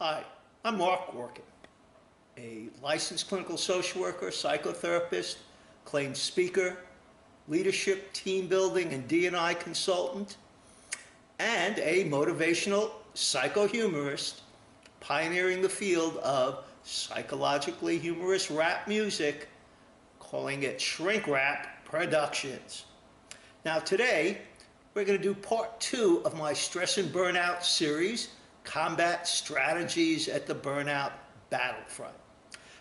Hi, I'm Mark Gorkin, a licensed clinical social worker, psychotherapist, acclaimed speaker, leadership, team building, and D&I consultant, and a motivational psycho-humorist pioneering the field of psychologically humorous rap music, calling it Shrink Rap Productions. Now today, we're going to do part 2 of my Stress and Burnout series, Combat Strategies at the Burnout Battlefront.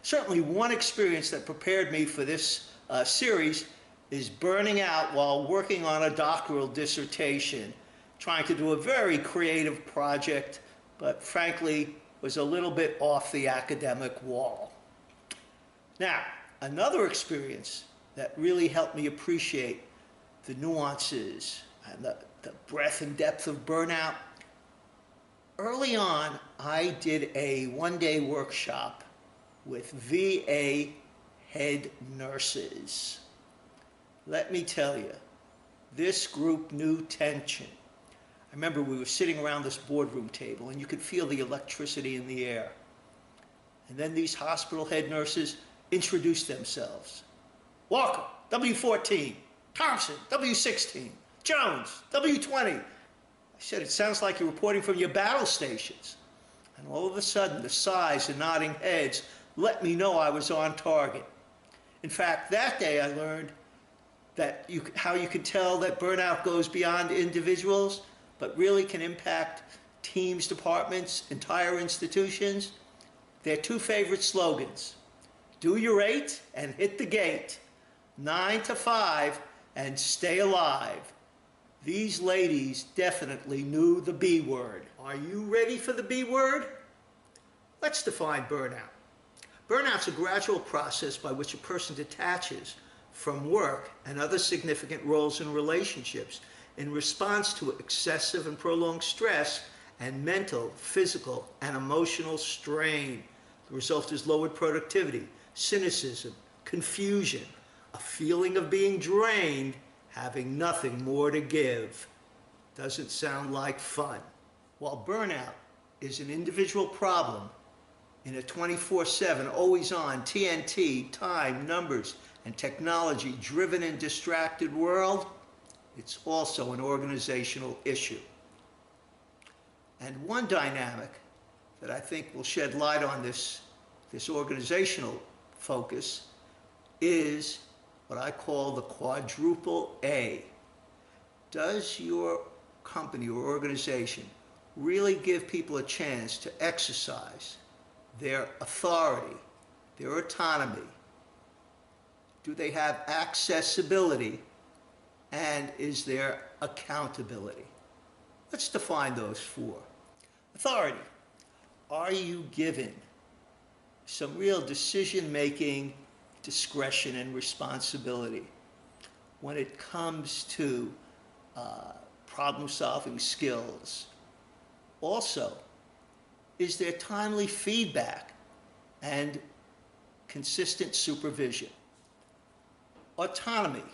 Certainly one experience that prepared me for this series is burning out while working on a doctoral dissertation, trying to do a very creative project, but frankly was a little bit off the academic wall. Now, another experience that really helped me appreciate the nuances and the breadth and depth of burnout. Early on, I did a one-day workshop with VA head nurses. Let me tell you, this group knew tension. I remember we were sitting around this boardroom table and you could feel the electricity in the air. And then these hospital head nurses introduced themselves. Walker, W14, Thompson, W16, Jones, W20. I said, it sounds like you're reporting from your battle stations. And all of a sudden, the sighs and nodding heads let me know I was on target. In fact, that day I learned that how you can tell that burnout goes beyond individuals, but really can impact teams, departments, entire institutions. Their two favorite slogans: do your 8 and hit the gate, 9 to 5 and stay alive. These ladies definitely knew the B word. Are you ready for the B word? Let's define burnout. Burnout's a gradual process by which a person detaches from work and other significant roles and relationships in response to excessive and prolonged stress and mental, physical, and emotional strain. The result is lowered productivity, cynicism, confusion, a feeling of being drained, having nothing more to give. Doesn't sound like fun. While burnout is an individual problem in a 24/7, always-on, TNT, time, numbers, and technology-driven and distracted world, it's also an organizational issue. And one dynamic that I think will shed light on this organizational focus is what I call the quadruple A. Does your company or organization really give people a chance to exercise their authority, their autonomy? Do they have accessibility? And is there accountability? Let's define those four. Authority. Are you given some real decision-making discretion and responsibility when it comes to problem-solving skills? Also, is there timely feedback and consistent supervision? Autonomy.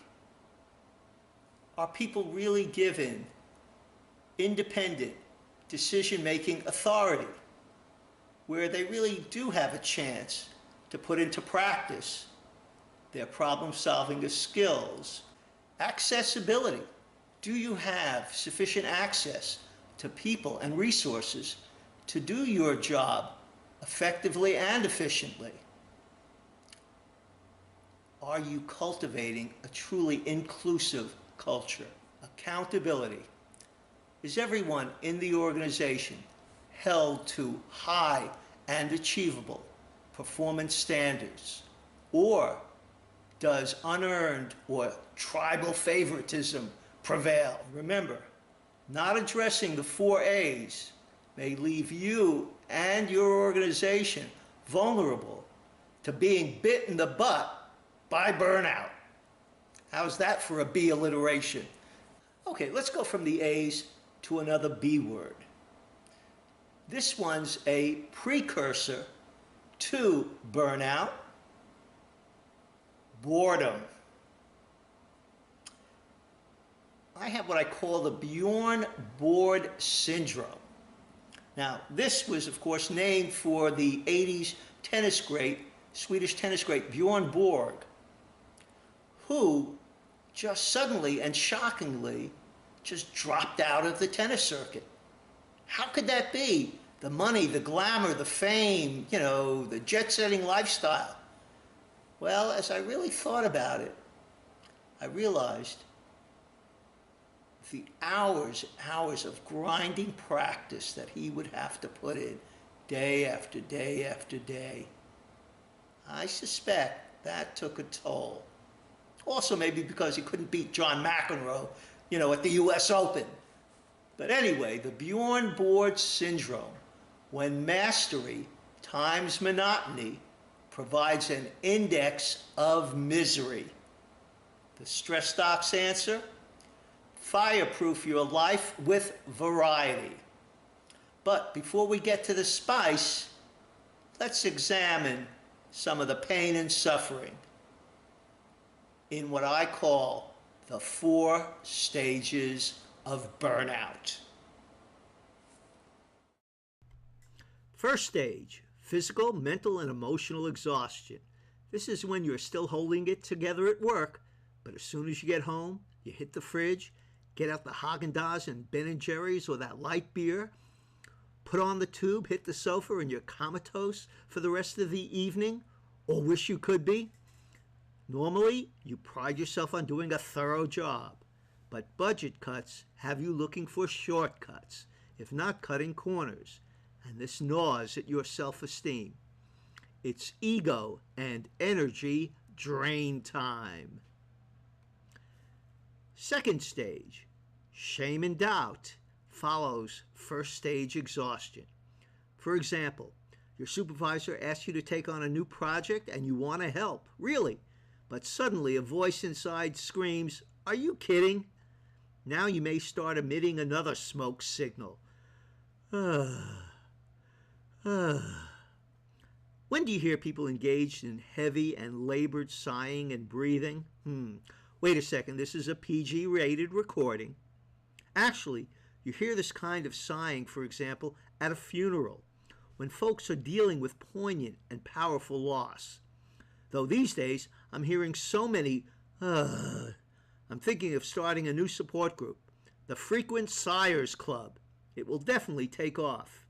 Are people really given independent decision-making authority where they really do have a chance to put into practice their problem-solving skills? Accessibility. Do you have sufficient access to people and resources to do your job effectively and efficiently? Are you cultivating a truly inclusive culture? Accountability. Is everyone in the organization held to high and achievable performance standards? Or does unearned or tribal favoritism prevail? Remember, not addressing the 4 A's may leave you and your organization vulnerable to being bit in the butt by burnout. How's that for a B alliteration? Okay, let's go from the A's to another B word. This one's a precursor to burnout: boredom. I have what I call the Bjorn bored syndrome. Now, this was, of course, named for the 80s tennis great, Swedish tennis great Bjorn Borg, who just suddenly and shockingly just dropped out of the tennis circuit. How could that be? The money, the glamour, the fame, the jet-setting lifestyle. Well, as I really thought about it, I realized the hours of grinding practice that he would have to put in day after day after day. I suspect that took a toll. Also maybe because he couldn't beat John McEnroe, at the US Open. But anyway, the Bjorn Borg syndrome, when mastery times monotony, provides an index of misery. The Stress Doc's answer? Fireproof your life with variety. But before we get to the spice, let's examine some of the pain and suffering in what I call the 4 stages of burnout. First stage, physical, mental, and emotional exhaustion. This is when you're still holding it together at work, but as soon as you get home, you hit the fridge, get out the Haagen-Dazs and Ben & Jerry's or that light beer, put on the tube, hit the sofa, and you're comatose for the rest of the evening, or wish you could be. Normally, you pride yourself on doing a thorough job, but budget cuts have you looking for shortcuts, if not cutting corners, and this gnaws at your self-esteem. It's ego and energy drain time. Second stage, shame and doubt, follows first stage exhaustion. For example, your supervisor asks you to take on a new project and you want to help, really, but suddenly a voice inside screams, "Are you kidding?" Now you may start emitting another smoke signal. When do you hear people engaged in heavy and labored sighing and breathing? Wait a second, this is a PG-rated recording. Actually, you hear this kind of sighing, for example, at a funeral, when folks are dealing with poignant and powerful loss. Though these days, I'm hearing so many, I'm thinking of starting a new support group, the Frequent Sighers Club. It will definitely take off.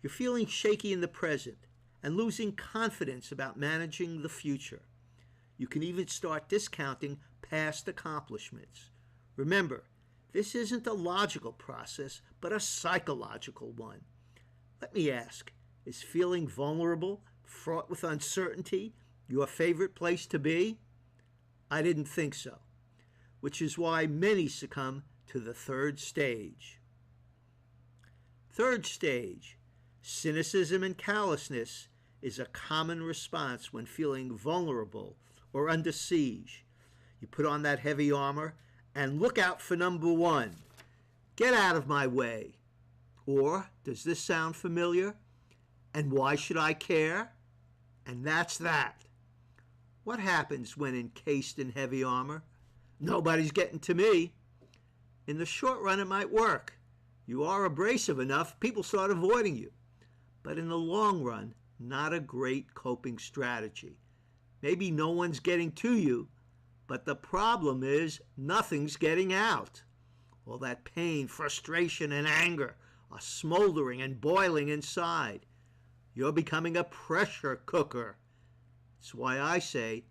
You're feeling shaky in the present and losing confidence about managing the future. You can even start discounting past accomplishments. Remember, this isn't a logical process, but a psychological one. Let me ask, is feeling vulnerable, fraught with uncertainty, your favorite place to be? I didn't think so, which is why many succumb to the third stage. Third stage, cynicism and callousness, is a common response when feeling vulnerable or under siege. You put on that heavy armor and look out for number 1. Get out of my way. Or, does this sound familiar? And why should I care? And that's that. What happens when encased in heavy armor? Nobody's getting to me. In the short run, it might work. You are abrasive enough, people start avoiding you. But in the long run, not a great coping strategy. Maybe no one's getting to you, but the problem is nothing's getting out. All that pain, frustration, and anger are smoldering and boiling inside. You're becoming a pressure cooker. That's why I say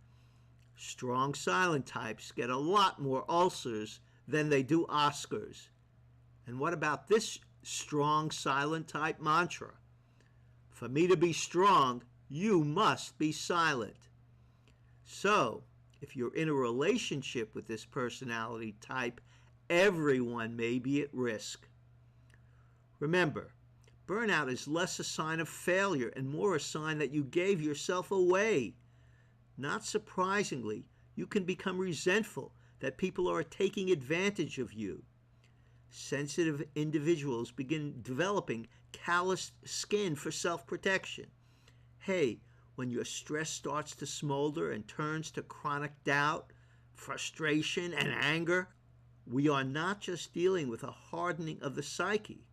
strong silent types get a lot more ulcers than they do Oscars. And what about this strong silent type mantra? For me to be strong, you must be silent. So, if you're in a relationship with this personality type, everyone may be at risk. Remember, burnout is less a sign of failure and more a sign that you gave yourself away. Not surprisingly, you can become resentful that people are taking advantage of you. Sensitive individuals begin developing calloused skin for self-protection. Hey, when your stress starts to smolder and turns to chronic doubt, frustration, and anger, we are not just dealing with a hardening of the psyche,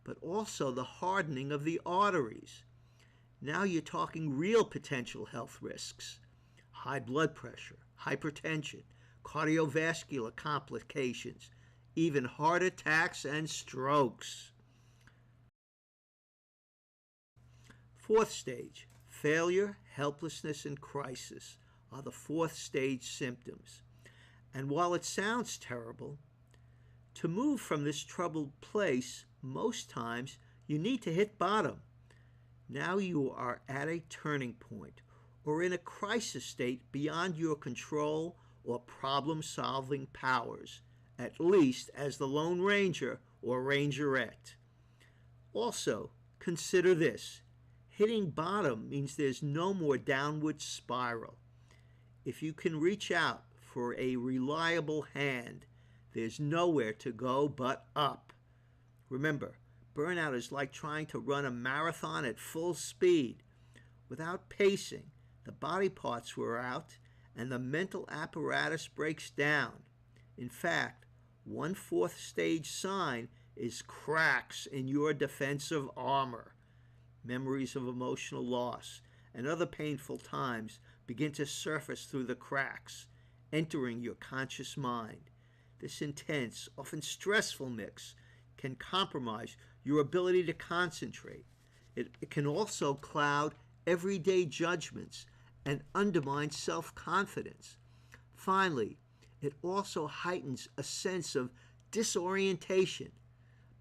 but also the hardening of the arteries. Now you're talking real potential health risks: high blood pressure, hypertension, cardiovascular complications, even heart attacks and strokes. Fourth stage, failure, helplessness, and crisis are the fourth stage symptoms. And while it sounds terrible, to move from this troubled place, most times you need to hit bottom. Now you are at a turning point or in a crisis state beyond your control or problem-solving powers, at least as the Lone Ranger or Rangerette. Also, consider this. Hitting bottom means there's no more downward spiral. If you can reach out for a reliable hand, there's nowhere to go but up. Remember, burnout is like trying to run a marathon at full speed. Without pacing, the body parts wear out and the mental apparatus breaks down. In fact, one fourth stage sign is cracks in your defensive armor. Memories of emotional loss and other painful times begin to surface through the cracks, entering your conscious mind. This intense, often stressful mix can compromise your ability to concentrate. It can also cloud everyday judgments and undermine self-confidence. Finally, it also heightens a sense of disorientation.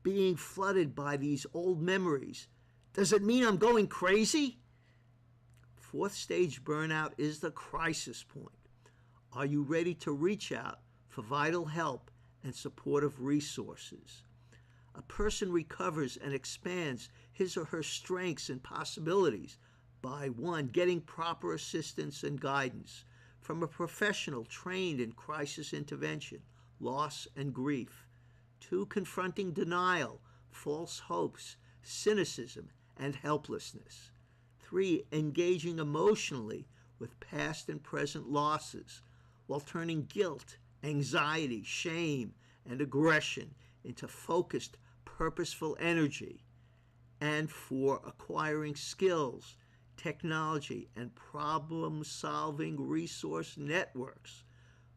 Being flooded by these old memories. Does it mean I'm going crazy? Fourth stage burnout is the crisis point. Are you ready to reach out for vital help and supportive resources? A person recovers and expands his or her strengths and possibilities by 1. Getting proper assistance and guidance from a professional trained in crisis intervention, loss, and grief. 2. Confronting denial, false hopes, cynicism, and helplessness. 3. Engaging emotionally with past and present losses while turning guilt, anxiety, shame, and aggression into focused, purposeful energy. And 4. Acquiring skills, technology, and problem-solving resource networks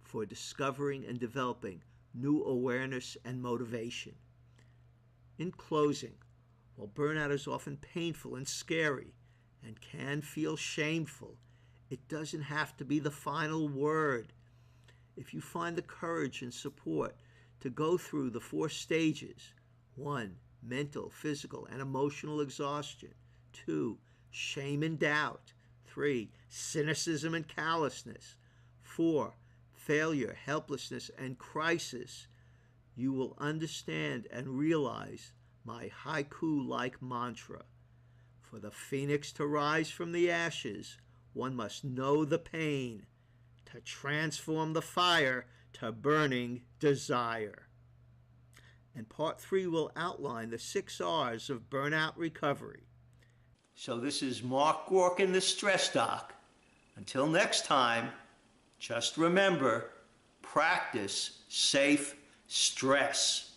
for discovering and developing new awareness and motivation. In closing, while burnout is often painful and scary and can feel shameful, it doesn't have to be the final word. If you find the courage and support to go through the 4 stages: 1. Mental, physical, and emotional exhaustion. 2. Shame and doubt. 3. Cynicism and callousness. 4. Failure, helplessness, and crisis, you will understand and realize my haiku-like mantra. For the phoenix to rise from the ashes, one must know the pain, to transform the fire to burning desire. And part 3 will outline the 6 R's of burnout recovery. So this is Mark Gorkin, the Stress Doc. Until next time, just remember, practice safe stress.